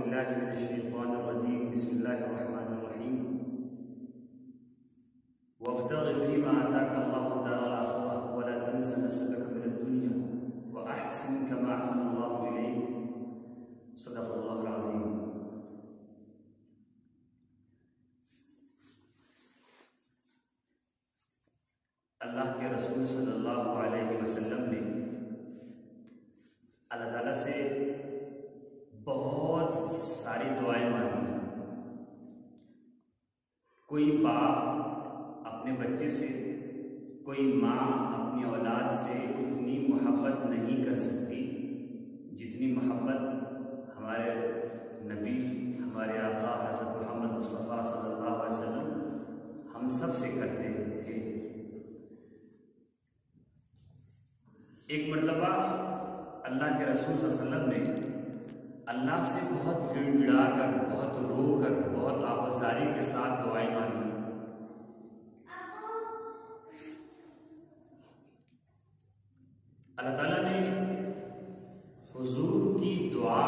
बिल्लाहि मिनश्शैतानिर्रजीम बिस्मिल्लाहिर्रहमानिर्रहीम वब्तगि फ़ीमा आताका अल्लाहु दारल आखिरह वला तंसा नसीबक मिनद दुनिया व अहसिन कमा अहसना अल्लाहु इलैक सदक़ल्लाहुल अज़ीम। अल्लाह के रसूल सल्लल्लाहु अलैहि वसल्लम ने अल्लाह ताला से बहुत सारी दुआएं मांगी। कोई बाप अपने बच्चे से, कोई माँ अपनी औलाद से उतनी मोहब्बत नहीं कर सकती जितनी मोहब्बत हमारे नबी, हमारे आका हज़रत मोहम्मद मुस्तफ़ा सल्लल्लाहु अलैहि वसल्लम हम सब से करते थे। एक मर्तबा अल्लाह के रसूल सल्लल्लाहु अलैहि वसल्लम ने अल्लाह से बहुत गिड़गिड़ा कर, बहुत रो कर, बहुत आवाज़ारी के साथ दुआएं मांगी। अल्लाह ताला ने हुजूर की दुआ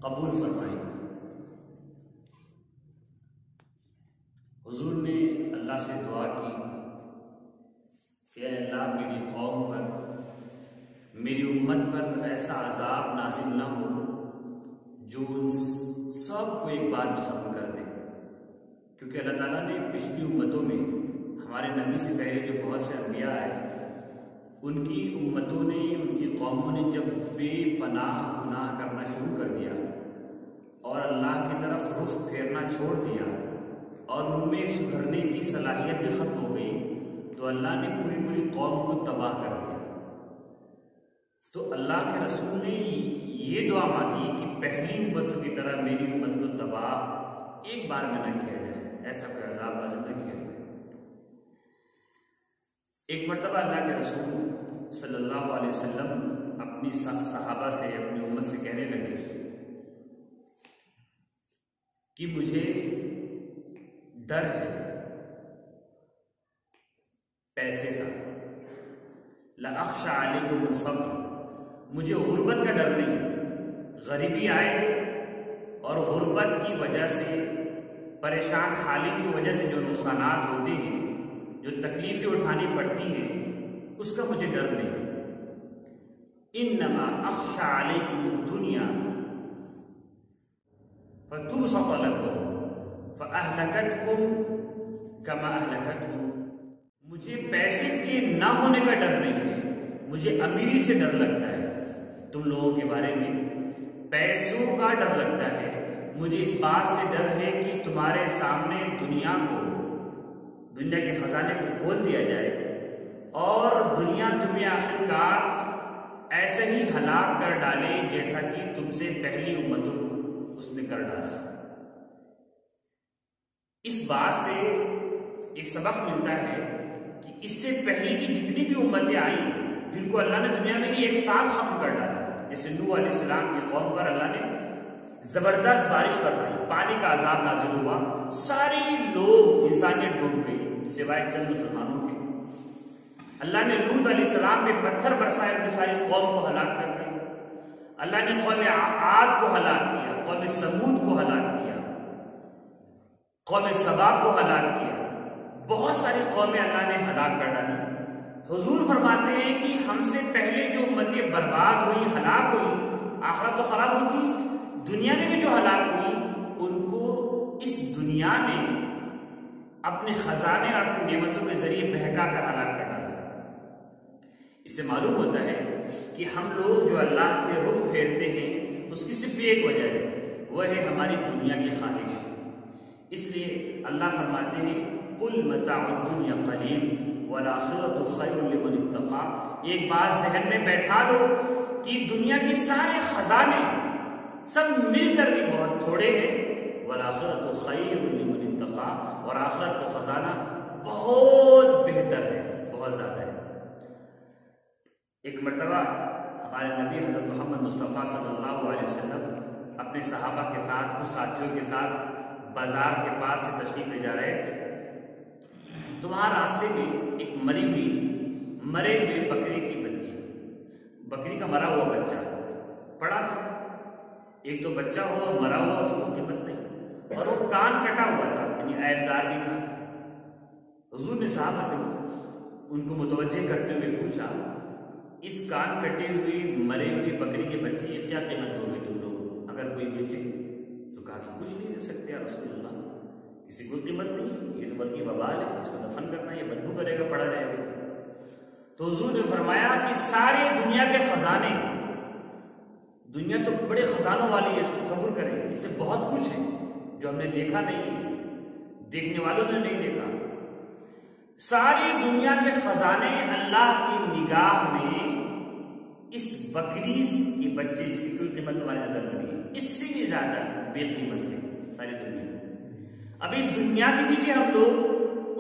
कबूल फरमाई। हुजूर ने अल्लाह से दुआ की कि अल्लाह मेरी कौम पर, मेरी उम्मत पर ऐसा अजाब नाजिल न हो जो सबको एक बार में खत्म कर दे। क्योंकि अल्लाह ताला ने पिछली उम्मतों में हमारे नबी से पहले जो बहुत से अंबिया आए, उनकी उम्मतों ने, उनकी कौमों ने जब बेपनाह गुनाह करना शुरू कर दिया और अल्लाह की तरफ रुख फेरना छोड़ दिया और उनमें सुधरने की सलाहियत भी खत्म हो गई, तो अल्लाह ने पूरी पूरी कौम को तबाह कर दिया। तो अल्लाह के रसूल ने ये दुआ मांगी कि पहली उम्मतों की तरह मेरी उम्मत को तबाह एक बार में न किया जाए, ऐसा कोई अज़ाब नाज़िल न किया जाए। एक मर्तबा अल्लाह के रसूल सल्लल्लाहु अलैहि वसल्लम अपनी सहाबा से, अपनी उम्मत से कहने लगे कि मुझे डर है पैसे का, ला अख्शा अलैकुमुल फ़क़्र, मुझे गुर्बत का डर नहीं। गरीबी आए और गुर्बत की वजह से, परेशान हाली की वजह से जो नुकसानात होते हैं, जो तकलीफ़ें उठानी पड़ती हैं, उसका मुझे डर नहीं। इन्नमा अख्शा अलैकुमुद दुनिया फतुबसत लकुम फअहलकतकुम कमा अहलकतहुम, मुझे पैसे के ना होने का डर नहीं है, मुझे अमीरी से डर लगता है। तुम लोगों के बारे में पैसों का डर लगता है, मुझे इस बात से डर है कि तुम्हारे सामने दुनिया को, दुनिया के खजाने को खोल दिया जाए और दुनिया तुम्हें आखिरकार ऐसे ही हलाक कर डाले जैसा कि तुमसे पहली उम्मतों को उसने कर डाला। इस बात से एक सबक मिलता है कि इससे पहले की जितनी भी उम्मतें आई, जिनको अल्लाह ने दुनिया में ही एक साथ खत्म कर डाला, जैसे नूह अलैहिस्सलाम की कौम पर अल्लाह ने जबरदस्त बारिश करवाई, पानी का अजाब नाजिल हुआ, सारी लोग, इंसानियत डूब गई सिवाय चंद मुसलमानों के। अल्लाह ने लूत अलैहिस्सलाम पे पत्थर बरसाए, उनकी सारी कौम को हलाक कर दिया। अल्लाह ने कौम आद को हलाक किया, कौम समूद को हलाक किया, कौम सबा को हलाक किया, बहुत सारी कौमें अल्लाह ने हलाक कर डाली। हुजूर फरमाते हैं कि हमसे पहले जो उम्मतें बर्बाद हुई, हलाक हुई, आखिरत तो खराब होती, दुनिया में भी जो हलाक हुई, उनको इस दुनिया ने अपने खजाने और अपनी नेमतों के जरिए बहका कर हलाक कर डाला। इससे मालूम होता है कि हम लोग जो अल्लाह के रुख फेरते हैं, उसकी सिर्फ एक वजह है, वह है हमारी दुनिया की ख्वाहिश। इसलिए अल्लाह फरमाते हैं कुल मताउद दुनिया कलील वल आखिरतु खैरुल लिमन इत्तक़ा। एक बात जहन में बैठा लो कि दुनिया के सारे खजाने सब मिलकर भी बहुत थोड़े हैं, वल आखिरतु खैरुल लिमन इत्तक़ा, और आखिरत का खजाना बहुत बेहतर है, बहुत ज्यादा है। एक मर्तबा हमारे नबी हज़रत मोहम्मद मुस्तफ़ा सल्लल्लाहु अलैहि वसल्लम अपने सहाबा के साथ, कुछ साथियों के साथ बाजार के पास से तशरीफ ले जा रहे थे, तो वहाँ रास्ते में एक मरे हुए बकरी की बच्ची, बकरी का मरा हुआ बच्चा पड़ा था। एक तो बच्चा हो और मरा हुआ, उसको कीमत नहीं, और वो कान कटा हुआ था, यानी ऐबदार भी था। हुजूर ने साहबा से उनको मुतवज्जे करते हुए पूछा, इस कान कटे हुए मरे हुए बकरी के बच्चे की क्या कीमत दोगे तुम लोग अगर कोई बेचे? तो कहा कि कुछ नहीं दे सकते या रसूलल्लाह, किसी को कीमत नहीं है, ये तो बल्कि वबाल है, इसको दफन करना, ये बदबू करेगा, पड़ा रहेगा। तो हुजूर ने फरमाया कि सारे दुनिया के खजाने, दुनिया तो बड़े खजानों वाली है, तसव्वुर करें, इसमें बहुत कुछ है जो हमने देखा नहीं है, देखने वालों ने नहीं देखा। सारी दुनिया के खजाने अल्लाह की निगाह में इस बकरी के बच्चे जिसकी कोई कीमत तुम्हारी नजर में नहीं है, इससे भी ज्यादा बेकीमत है सारी दुनिया। अब इस दुनिया के पीछे हम लोग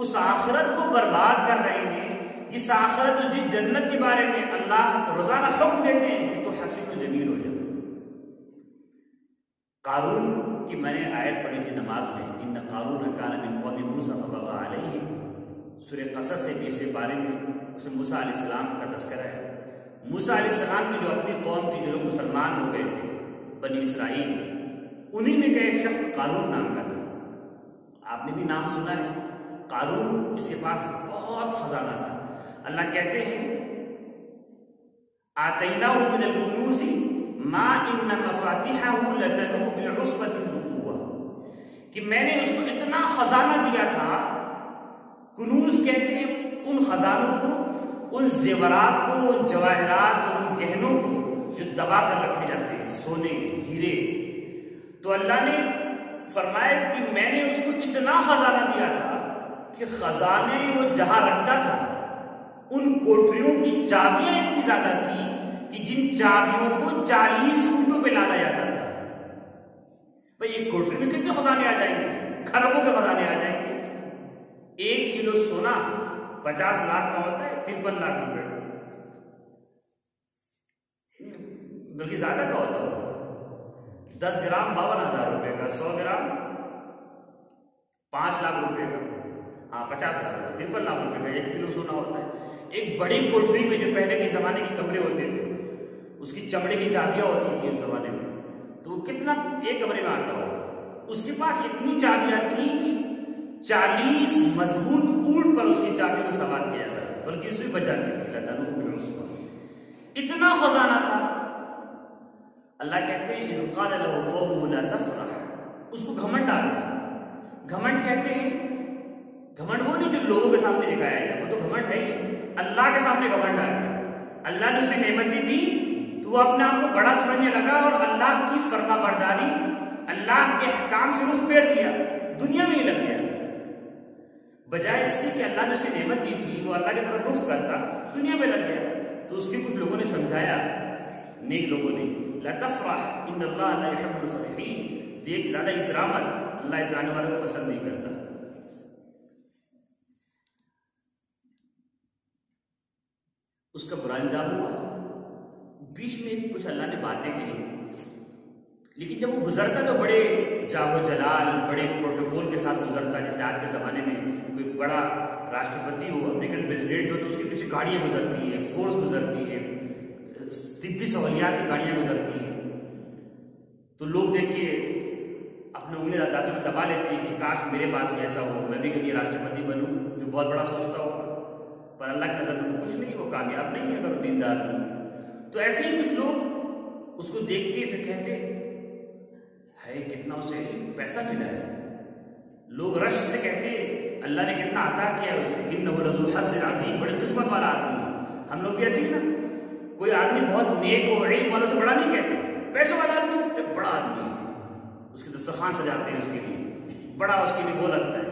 उस आखिरत को बर्बाद कर रहे हैं, जिस आखिरत और जिस जन्नत के बारे में अल्लाह रोजाना हुक्म देते हैं तो हसीन और जमील हो जाए। कारून की मैंने आयत पढ़ी थी नमाज में, इन्न कारून कान मिन कौमी मूसा फबगा अलैहिम, सूरह क़सस से भी इसके बारे में उसे मूसा अलैहिस्सलाम का तज़किरा है। मूसा अलैहिस्सलाम की जो अपनी कौम थी, जो लोग मुसलमान हो गए थे, बनी इसराइल, उन्हीं में का एक शख्स कारून नाम का था। आपने भी नाम सुना है कारून, इसके पास बहुत खजाना था। अल्लाह कहते हैं आतैनाहु मिनल कुनूज़ि मा इन्न मफातिहहु लतनू बिल उस्बति उल कुव्वा, कि मैंने उसको इतना खजाना दिया था। कुनूज कहते हैं उन खजानों को, उन जेवरात को, उन जवाहरात और उन गहनों को जो दबा कर रखे जाते हैं, सोने हीरे। तो अल्लाह ने फरमाया कि मैंने उसको इतना खजाना दिया था कि खजाने वो जहां रखता था उन कोठरियों की चाबियां इतनी ज्यादा थी कि जिन चाबियों को 40 ऊंटों पे लादा जाता था। भाई एक कोठरी में कितने खजाने आ जाएंगे? खरबों के खजाने आ जाएंगे। 1 किलो सोना 50 लाख का होता है, 53 लाख रुपए का, बल्कि ज्यादा का होता होगा। 10 ग्राम 52,000 रुपए का, 100 ग्राम 5 लाख रुपए का, हाँ 50 लाख रुपए, 53 लाख रुपए का 1 किलो सोना होता है। एक बड़ी कोठरी में जो पहले के जमाने के कमरे होते थे, उसकी चमड़े की चाबियां होती थी उस जमाने में, तो वो कितना एक कमरे में आता होगा। उसके पास इतनी चाबियां थी कि 40 मजबूत ऊंट पर उसकी चाबियों को सवार किया था, बल्कि उससे बचाती थी। इतना खजाना था। अल्लाह कहते हैं इज़ क़ाल लहू क़ौमुहु ला तफ़रह, उसको घमंड आ गया। घमंड कहते हैं, घमंड वो नहीं जो लोगों के सामने दिखाया गया, वो तो घमंड है ही, अल्लाह के सामने घमंड आ गया। अल्लाह ने उसे नेमतें दी तो वो अपने आप को बड़ा समझने लगा और अल्लाह की फरमाबरदारी, अल्लाह के हकाम से रुख फेर दिया, दुनिया में ही लग गया। बजाय इससे कि अल्लाह ने उसे नेमत दी थी, वो अल्लाह की तरफ रुख करता, दुनिया में लग गया। तो उसके कुछ लोगों ने समझाया, नेक लोगों ने, ला तफ़रह इन्नल्लाह ला युहिब्बुल फ़रिहीन, देख ज्यादा इतरा मत, अल्लाह इतराने वालों को पसंद नहीं करता। उसका बुरा अंजाम हुआ। बीच में कुछ अल्लाह ने बातें कही, लेकिन जब वो गुजरता तो बड़े जागो जलाल, बड़े प्रोटोकॉल के साथ गुजरता। जैसे आज के ज़माने में कोई बड़ा राष्ट्रपति हो, अमेरिकन प्रेसिडेंट हो, तो उसके पीछे गाड़ियाँ गुजरती हैं, फोर्स गुजरती है, तिब्बी सहूलियात की गाड़ियाँ गुजरती हैं। तो लोग देख के अपने उंगली दांतों में दबा लेते हैं कि काश मेरे पास भी ऐसा हो, मैं भी कभी राष्ट्रपति बनूं, जो बहुत बड़ा सोचता होगा। पर अल्लाह की नज़र में कुछ नहीं, वो कामयाब नहीं है अगर वो दीनदार नहीं। तो ऐसे ही कुछ लोग उसको देखते तो कहते है कितना उसे पैसा मिला है। लोग रश से कहते अल्लाह ने कितना अता किया है उसे, इन्नहु लज़ू हज़्ज़िन अज़ीम, बड़ी किस्मत वाला आदमी है। हम लोग भी ऐसे ही ना, कोई आदमी बहुत नेक हो, इल्म वालों से बड़ा नहीं कहते, पैसों वाला आदमी एक बड़ा आदमी है, उसके दस्तरखान सजाते हैं, उसके लिए बड़ा, उसके लिए वो लगता है।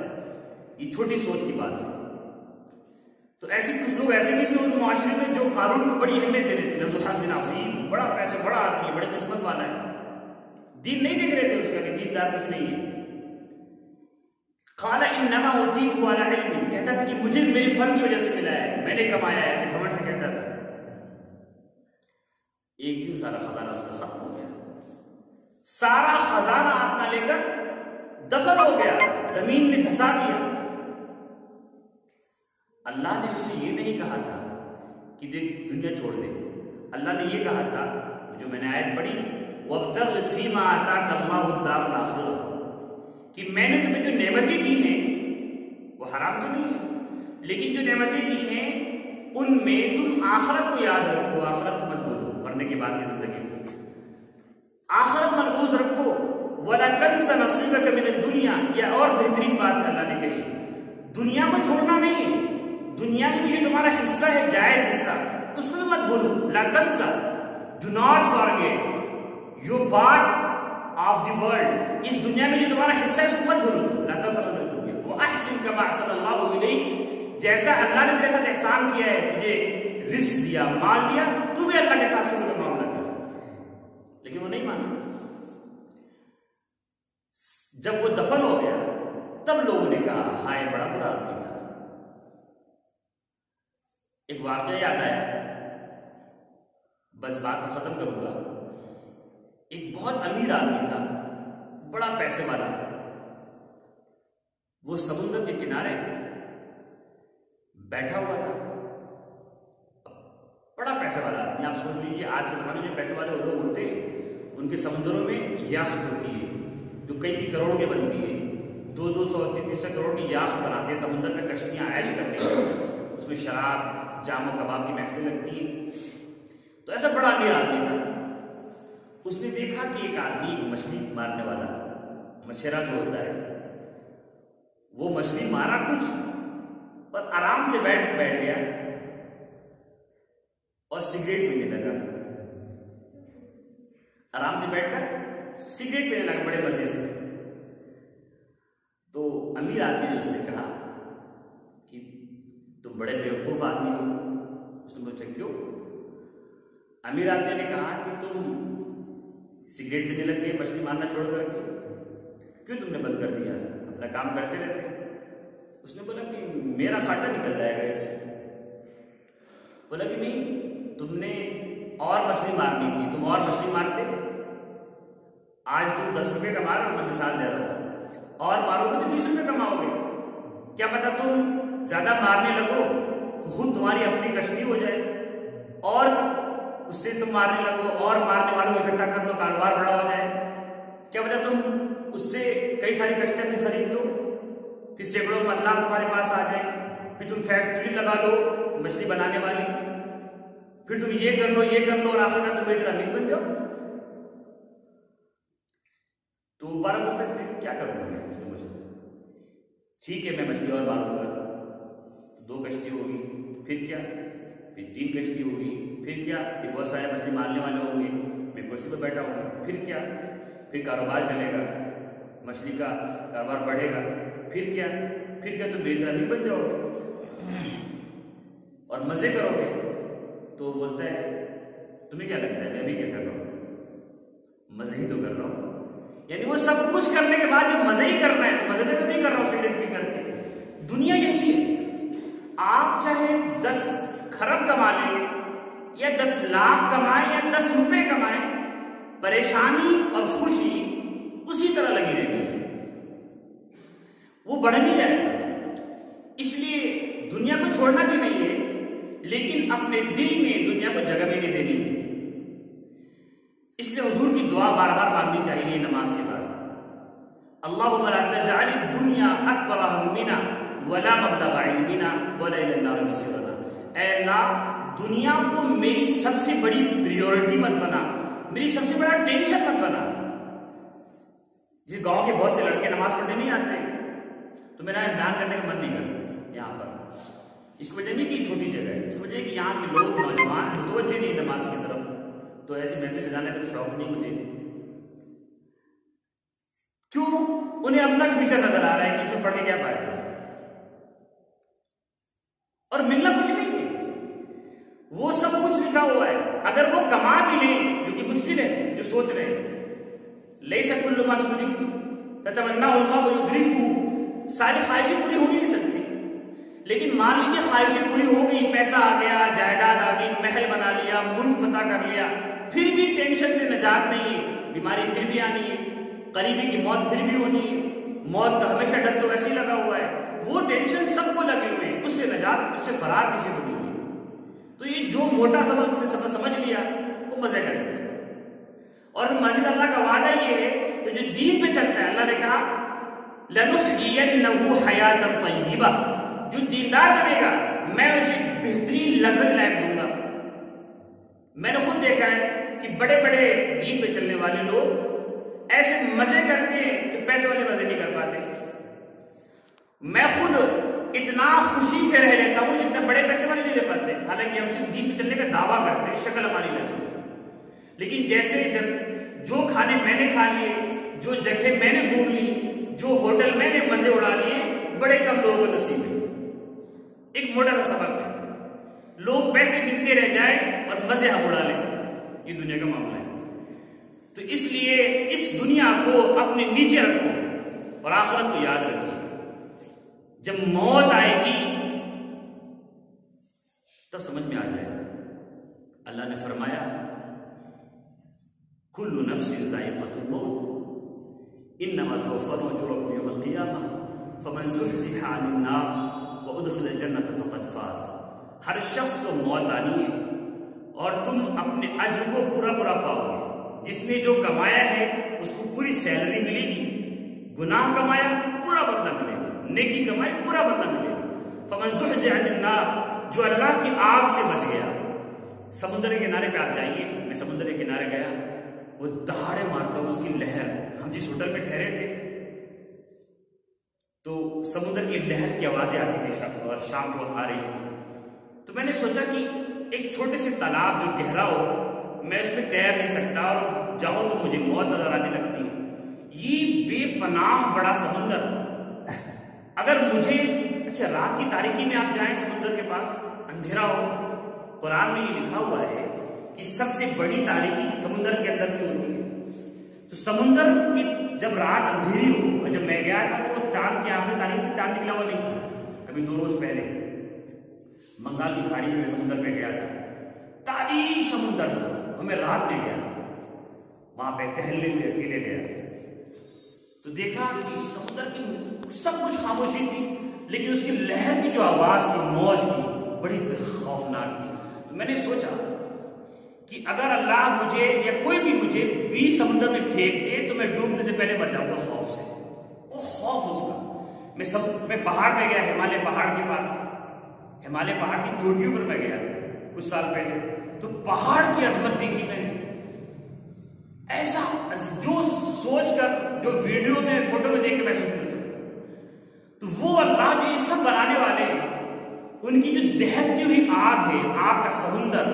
ये छोटी सोच की बात है। तो ऐसे कुछ लोग ऐसे नहीं थे उन मुआशरे में जो कानून को बड़ी अहमियत दे रहे थे, लज़ू हज़्ज़िन अज़ीम, बड़ा पैसा, बड़ा आदमी, बड़ी किस्मत वाला है। दीन नहीं देख रहे थे उसका कि दीनदार कुछ नहीं है। क़ाल इन्नमा ऊतीतु अला इल्म, कहता था कि मुझे मेरी फर्म की वजह से मिला है, मैंने कमाया है, ऐसे घमंड से कहता था। एक दिन सारा खजाना उसका खत्म हो गया, सारा खजाना अपना लेकर दफन हो गया, जमीन ने धसा दिया। अल्लाह ने उससे ये नहीं कहा था कि देख दुनिया छोड़ दे, अल्लाह ने ये कहा था जो मैंने आयत पढ़ी, वब्तग़ि फ़ीमा आताक अल्लाहु द्दारल आखिरह, कि मैंने तुम्हें जो नेमतें दी हैं वो हराम तो नहीं है, लेकिन जो नेमतें दी हैं उनमें तुम आखिरत को याद रखो, आखिरत को मत भूलो, मरने के बाद की जिंदगी को आखिरत मलहूज रखो। वला तंसा नसीबक मिनद दुनिया, या और बेहतरीन बात अल्लाह ने कही, दुनिया को छोड़ना नहीं है, दुनिया में भी जो तुम्हारा हिस्सा है जायज हिस्सा, उसको भी मत भूलो। ला तंसा, do not forget your part of the world, इस दुनिया में जो तुम्हारा हिस्सा है उसको मत भूलो। ला तंसा दुनिया वो अहसिन कमा अहसन अल्लाहु इलैक, जैसा अल्लाह ने तेरे साथ एहसान किया है, तुझे रिस्क दिया, माल दिया, तू भी अल्लाह के साथ शुक्र का मामला कर। लेकिन वो नहीं माना। जब वो दफन हो गया तब लोगों ने कहा हाय बड़ा बुरा आदमी था। एक वाकया याद आया, बस बात को खत्म करूंगा। एक बहुत अमीर आदमी था, बड़ा पैसे वाला, वो समुद्र के किनारे बैठा हुआ था, बड़ा पैसे वाला आदमी। आप सोच लीजिए आज के जमाने में पैसे वाले लोग होते हैं, उनके समुद्रों में याख्त होती है जो कई करोड़ों की बनती है, 200 300 करोड़ की याख्त बनाते हैं, समुद्र में कश्तियां ऐश करते हैं, उसमें शराब जाम और कबाब की महफिल लगती है। तो ऐसा बड़ा अमीर आदमी था। उसने देखा कि एक आदमी मछली मारने वाला, मछेरा जो होता है, वो मछली मारा कुछ और आराम से बैठ गया और सिगरेट पीने लगा। आराम से बैठकर सिगरेट पीने लगा बड़े मजे से। तो अमीर आदमी ने उससे कहा कि तुम बड़े बेवकूफ आदमी हो। उसने पूछा क्यों? अमीर आदमी ने कहा कि तुम सिगरेट पीने लग गए, मछली मारना छोड़ करके, क्यों तुमने बंद कर दिया? अपना काम करते रहते। उसने बोला कि मेरा खर्चा निकल जाएगा इससे। बोला कि नहीं, तुमने और मछली मारनी थी, तुम और मछली मारते, आज तुम 10 रुपये कमा रहे हो, मैं मिसाल दे रहा हूं, और मारोगे तो 20 रुपये कमाओगे। क्या पता तुम ज्यादा मारने लगो तो खुद तुम्हारी अपनी कश्ती हो जाए, और उससे तुम मारने लगो और मारने वालों को इकट्ठा कर लो, कारोबार बड़ा हो जाए। क्या पता तुम उससे कई सारी कश्तियां भी खरीद लो, फिर सैकड़ों मल्लाह तुम्हारे पास आ जाए, फिर तुम फैक्ट्री लगा लो मछली बनाने वाली, फिर तुम ये कर लो और आखिर तुम इतना अमीर बन जाओ। तो 12 पुस्तक फिर क्या करूंगा? उसने मुझे, ठीक है मैं मछली और मारूंगा, 2 कश्ती होगी, फिर क्या, फिर 3 कश्ती होगी, फिर क्या, फिर बहुत सारे मछली मारने वाले होंगे, मैं कुर्सी पर बैठा हूँ, फिर क्या, फिर कारोबार चलेगा, मछली का कारोबार बढ़ेगा, फिर क्या तुम बेहतर अमीर बन जाओगे और मजे करोगे। तो बोलता है तुम्हें क्या लगता है मैं भी क्या कर रहा हूँ? मजे ही तो कर रहा हूँ। यानी वो सब कुछ करने के बाद जब मजे ही करना है तो मजे में मैं भी कर रहा हूँ, सिगरेट पी करके। दुनिया यही है, आप चाहे 10 खरब कमा लें या 10 लाख कमाएं या 10 रुपए कमाएं, परेशानी और खुशी उसी तरह लगी रहेगी, वो बढ़ नहीं जाएगा। इसलिए दुनिया को छोड़ना भी नहीं है, लेकिन अपने दिल में दुनिया को जगह भी नहीं देनी है। इसलिए हुजूर की दुआ बार बार मांगनी चाहिए नमाज के बाद, अल्लाहुम्मा ला तजअल दुनिया अकबर हम्मिना वला मबलग इल्मिना वला इलन नार मसीरना। ऐ अल्लाह, दुनिया को मेरी सबसे बड़ी प्रायोरिटी मत बना, मेरी सबसे बड़ा टेंशन मत बना। जिस गांव के बहुत से लड़के नमाज पढ़ने नहीं आते तो मेरा बयान करने का मन नहीं करता यहाँ पर। इसकी वजह नहीं कि छोटी जगह है, इसकी वजह है कि यहाँ के लोग नौजवान मुतवज्जे नहीं नमाज की तरफ, तो ऐसी महफिल सजाने का तो शौक नहीं मुझे। क्यों? उन्हें अपना फ्यूचर नजर आ रहा है कि इसमें पढ़ के क्या फायदा, और मिलना कुछ नहीं है। वो सब कुछ लिखा हुआ है, अगर वो कमा भी ले, जो कि मुश्किल है, जो सोच रहे हैं लैसा कुल्लु मा तुदरिकु ततमन्नाहु अल्लाहु युदरिकुहु, सारी ख्वाहिशें पूरी हो नहीं सकती। लेकिन मान लीजिए ख्वाहिशें पूरी हो गई, पैसा आ गया, जायदाद आ गई, महल बना लिया, मुल्क फतह कर लिया, फिर भी टेंशन से निजात नहीं है, बीमारी फिर भी आनी है, करीबी की मौत फिर भी होनी है, मौत का हमेशा डर तो वैसे ही लगा हुआ है, वो टेंशन सबको लगे हुए हैं, उससे निजात, उससे फरार किसी को नहीं है। तो ये जो मोटा समझ लिया वो मजे करेगा, और मजीद अल्लाह का वादा ये है कि जो दीन पे चलता है, अल्लाह ने कहा लनुहयिन्नहु हयातन तय्यिबा, जो दीनदार बनेगा मैं उसे बेहतरीन लज़्ज़त लायक दूंगा। मैंने खुद देखा है कि बड़े बड़े दीन पे चलने वाले लोग ऐसे मजे करते हैं कि पैसे वाले मजे नहीं कर पाते। मैं खुद इतना खुशी से रह लेता हूं जितने बड़े पैसे वाले नहीं रह पाते, हालांकि हम सिर्फ दीन पे चलने का दावा करते हैं, शक्ल हमारी वैसी। लेकिन जैसे जब जो खाने मैंने खा लिए, जो जगह मैंने घूम ली, जो होटल मैंने मजे उड़ा लिए, बड़े कम लोगों का नसीब है। एक मोटा सा सबक है, लोग पैसे गिनते रह जाए और मजे हम उड़ा लें, ये दुनिया का मामला है। तो इसलिए इस दुनिया को अपने नीचे रखो और आखिरत को याद रखिए। जब मौत आएगी तब समझ में आ जाएगा। अल्लाह ने फरमाया कुल्लु नफ्सिन ज़ाइक़तुल मौत इन्नमा तुवफ़्फ़ौना उजूरकुम यौमल क़ियामह फमन ज़ुहज़िहा अनिन नार व उदख़िलल जन्नत फ़क़द फ़ाज़। हर शख्स को मौत आनी है और तुम अपने अज्र को पूरा पूरा पाओगे। जिसने जो कमाया है उसको पूरी सैलरी मिलेगी, गुनाह कमाया पूरा बदला मिलेगा, नेकी कमाई पूरा बदला मिलेगा। फमन ज़ुहज़िहा अनिन नार, जो अल्लाह की आग से बच गया। समुद्र के किनारे पे आप जाइए, मैं समुद्र के किनारे गया, वो दहाड़े मारता हुआ उसकी लहर, हम जिस होटल में ठहरे थे तो समुद्र की लहर की आवाजें आती थी और शाम को आ रही थी। तो मैंने सोचा कि एक छोटे से तालाब जो गहरा हो, मैं उसमें तैर नहीं सकता और जाऊं तो मुझे मौत नजर आने लगती है। ये बेपनाह बड़ा समुंदर, अगर मुझे अच्छा रात की तारीकी में आप जाएं समुद्र के पास, अंधेरा हो, कुरान में ये लिखा हुआ है कि सबसे बड़ी तारीकी समुद्र के अंदर की होती है। तो समुद्र की जब रात अंधेरी हो, और जब मैं गया था तो वो चांद की आखिरी तारीख से चांद निकला हुआ नहीं था। अभी 2 रोज पहले बंगाल की खाड़ी में समुद्र में गया था, तारीख समुद्र था और मैं रात में गया, वहां पे टहलने में अकेले गया। तो देखा कि समुद्र की सब कुछ खामोशी थी, लेकिन उसकी लहर की जो आवाज थी मौज की, बड़ी खौफनाक थी। तो मैंने सोचा कि अगर अल्लाह मुझे या कोई भी मुझे 20 समुद्र में फेंक दे तो मैं डूबने से पहले मर जाऊंगा खौफ से। वो खौफ उसका। मैं पहाड़ में गया, हिमालय पहाड़ के पास, हिमालय पहाड़ की चोटियों पर मैं गया कुछ साल पहले, तो पहाड़ की अजमत देखी मैंने। ऐसा जो सोचकर, जो वीडियो में फोटो में देख के महसूस कर सकता। तो वो अल्लाह जो ये सब बनाने वाले हैं, उनकी जो दहकती हुई आग है, आग का समुंदर,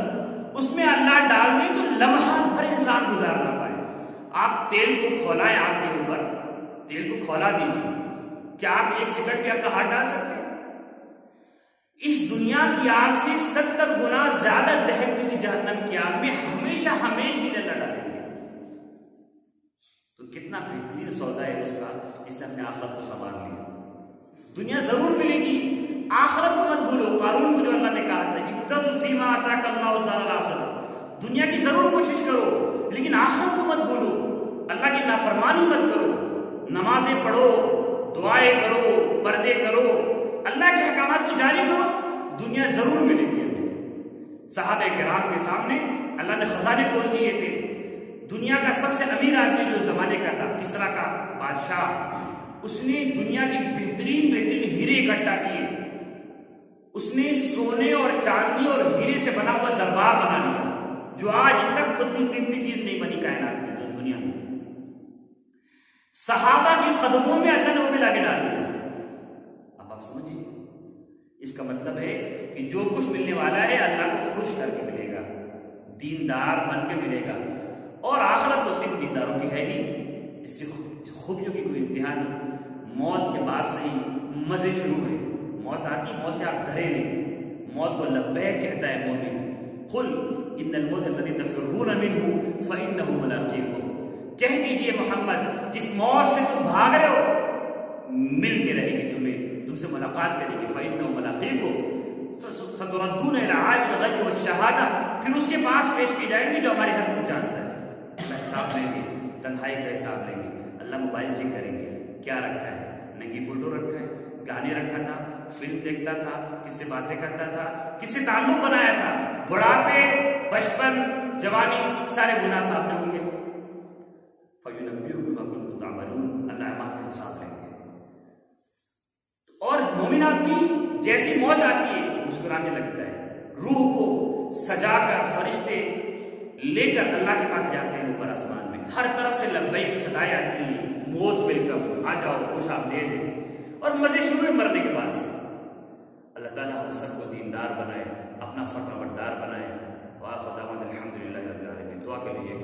उसमें अल्लाह डाल दे तो लम्हा भर इंसान गुजार ना पाए। आप तेल को खौलाएं आग के ऊपर, तेल को खौला दीजिए, क्या आप एक सेकंड पे अपना हाथ डाल सकते हैं? इस दुनिया की आग से 70 गुना ज्यादा दहकती हुई जहन्नम की आग में हमेशा हमेशा न डालेंगे। तो कितना बेहतरीन सौदा है उसका जिसने अपने आखिरत को संभाल लिया। दुनिया जरूर मिलेगी, आखिरत को मत भूलो। कारून को जो अल्लाह ने कहा था, इब्तगु फीमा आताका अल्लाहु दारल आखिरह, दुनिया की जरूर कोशिश करो लेकिन आखिरत को मत भूलो। अल्लाह की नाफरमानी मत करो, नमाजें पढ़ो, दुआएं करो, पर्दे करो, अल्लाह के अहकामात को जारी करो, दुनिया जरूर मिलेगी हमें। सहाबे किराम के सामने अल्लाह ने खजाने खोल दिए थे। दुनिया का सबसे अमीर आदमी जो जमाने का था, किसरा का बादशाह, उसने दुनिया की बेहतरीन बेहतरीन हीरे इकट्ठा किए। उसने सोने और चांदी और हीरे से बना हुआ दरबार बना लिया, जो आज तक उतनी कीमती चीज नहीं बनी कायनात में, दुनिया में। सहाबा के कदमों में अल्लाह ने वो भी लाके डाल दिया। अब आप समझिए, इसका मतलब है कि जो कुछ मिलने वाला है अल्लाह को खुश करके मिलेगा, दीनदार बन के मिलेगा। और आखिरत तो सिर्फ दीनदारों की है ही, इसकी खूबियों की कोई इंतहा नहीं। मौत के बाद से ही मजे शुरू हुए। मौत आती, मौत से आप डरे नहीं। मौत को लब्बैक कहता है मोमिन, कुल इन्नल मौत अल्लज़ी तफ़िर्रून मिन्हु फ़इन्नहु मुलाक़ीकुम। कह दीजिए मोहम्मद, जिस मौत से तुम भाग रहे हो मिल के रहेगी तुम्हें, तुमसे मुलाकात करेगी। फ़इन्नहु मुलाक़ीकुम सतुरद्दून इला आलिमिल ग़ैबि वश्शहादा, फिर उसके पास पेश की जाएंगे जो हमारे हर को जानता है। हिसाब लेंगे, तन्हाई का हिसाब लेंगे। अल्लाह मोबाइल चेक करेंगे, क्या रखा है, नंगी फोटो रखा है, गाने रखा था, फिल्म देखता था, किससे बातें करता था, किससे ताल्लुक बनाया था। बुढ़ापे, बचपन, जवानी, सारे गुनाह सामने होंगे। फयुनब्बिउकुम बिमा कुंतुम तामलून, अल्लाह अमाल का हिसाब लेंगे। और मोमिन आदमी जैसी मौत आती है मुस्कुराने लगता है, रूह को सजाकर फरिश्ते लेकर अल्लाह के पास जाते हैं ऊपर आसमान में, हर तरफ से लब्बैक की सदाएं आती हैं, मोस्ट वेलकम, आ जाओ, खुश आमदीद है, और मजे शुरू है मरने के बाद। अल्लाह ताला हम सबको दीनदार बनाए, अपना फरमाबरदार बनाए। वाह खुदा अल्हम्दुलिल्लाह रब्बिल आलमीन। दुआ के लिए